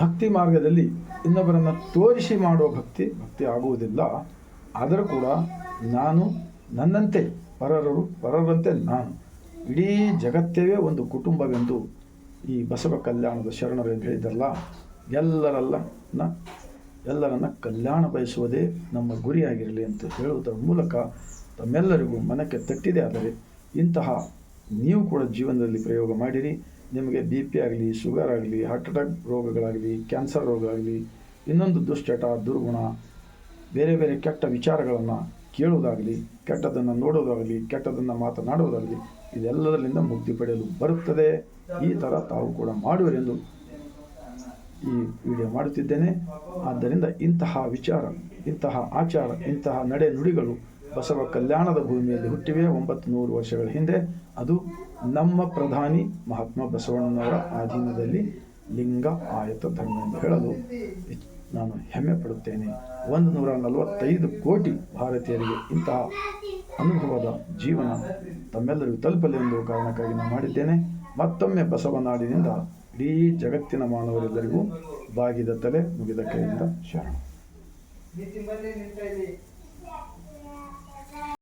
ಭಕ್ತಿ ಮಾರ್ಗದಲ್ಲಿ ಇನ್ನೊಬ್ಬರನ್ನು ತೋರಿಸಿ ಮಾಡುವ ಭಕ್ತಿ ಆಗುವುದಿಲ್ಲ. ಆದರೂ ಕೂಡ ನಾನು ನನ್ನಂತೆ ಪರರಂತೆ ನಾನು, ಇಡೀ ಜಗತ್ತೇ ಒಂದು ಕುಟುಂಬವೆಂದು ಈ ಬಸವ ಕಲ್ಯಾಣದ ಶರಣರು ಎಂದು ಹೇಳಿದ್ದಾರಲ್ಲ, ಎಲ್ಲರನ್ನ ಕಲ್ಯಾಣ ಬಯಸುವುದೇ ನಮ್ಮ ಗುರಿಯಾಗಿರಲಿ ಅಂತ ಹೇಳುವುದರ ಮೂಲಕ ತಮ್ಮೆಲ್ಲರಿಗೂ ಮನಕ್ಕೆ ತಟ್ಟಿದೆ. ಆದರೆ ಇಂತಹ ನೀವು ಕೂಡ ಜೀವನದಲ್ಲಿ ಪ್ರಯೋಗ ಮಾಡಿರಿ. ನಿಮಗೆ BP ಆಗಲಿ, ಶುಗರ್ ಆಗಲಿ, ಹಾರ್ಟ್ ಅಟ್ಯಾಕ್ ರೋಗಗಳಾಗಲಿ, ಕ್ಯಾನ್ಸರ್ ರೋಗ ಆಗಲಿ, ಇನ್ನೊಂದು ದುಶ್ಚಟ, ದುರ್ಗುಣ, ಬೇರೆ ಬೇರೆ ಕೆಟ್ಟ ವಿಚಾರಗಳನ್ನು ಕೇಳುವುದಾಗಲಿ, ಕೆಟ್ಟದನ್ನು ನೋಡೋದಾಗಲಿ, ಕೆಟ್ಟದನ್ನು ಮಾತನಾಡುವುದಾಗಲಿ, ಇದೆಲ್ಲದರಿಂದ ಮುಕ್ತಿ ಪಡೆಯಲು ಬರುತ್ತದೆ. ಈ ಥರ ತಾವು ಕೂಡ ಮಾಡುವರೆಂದು ಈ ವಿಡಿಯೋ ಮಾಡುತ್ತಿದ್ದೇನೆ. ಆದ್ದರಿಂದ ಇಂತಹ ವಿಚಾರ, ಇಂತಹ ಆಚಾರ, ಇಂತಹ ನಡೆ ನುಡಿಗಳು ಬಸವ ಕಲ್ಯಾಣದ ಭೂಮಿಯಲ್ಲಿ ಹುಟ್ಟಿವೆ 900 ವರ್ಷಗಳ ಹಿಂದೆ. ಅದು ನಮ್ಮ ಪ್ರಧಾನಿ ಮಹಾತ್ಮ ಬಸವಣ್ಣನವರ ಅಧೀನದಲ್ಲಿ ಲಿಂಗ ಆಯತ ಧರ್ಮ ಎಂದು ಹೇಳಲು ನಾನು ಹೆಮ್ಮೆ ಪಡುತ್ತೇನೆ. 145 ಕೋಟಿ ಭಾರತೀಯರಿಗೆ ಇಂತಹ ಅನುಭವದ ಜೀವನ ತಮ್ಮೆಲ್ಲರಿಗೂ ತಲುಪಲಿ ಎಂದು ಕಾರಣಕ್ಕಾಗಿ ನಾನು ಮಾಡಿದ್ದೇನೆ. ಮತ್ತೊಮ್ಮೆ ಬಸವನಾಡಿನಿಂದ ಇಡೀ ಜಗತ್ತಿನ ಮಾನವರೆಲ್ಲರಿಗೂ ಬಾಗಿದ ತಲೆ, ಮುಗಿದ ಕೈಯಿಂದ ಶರಣ.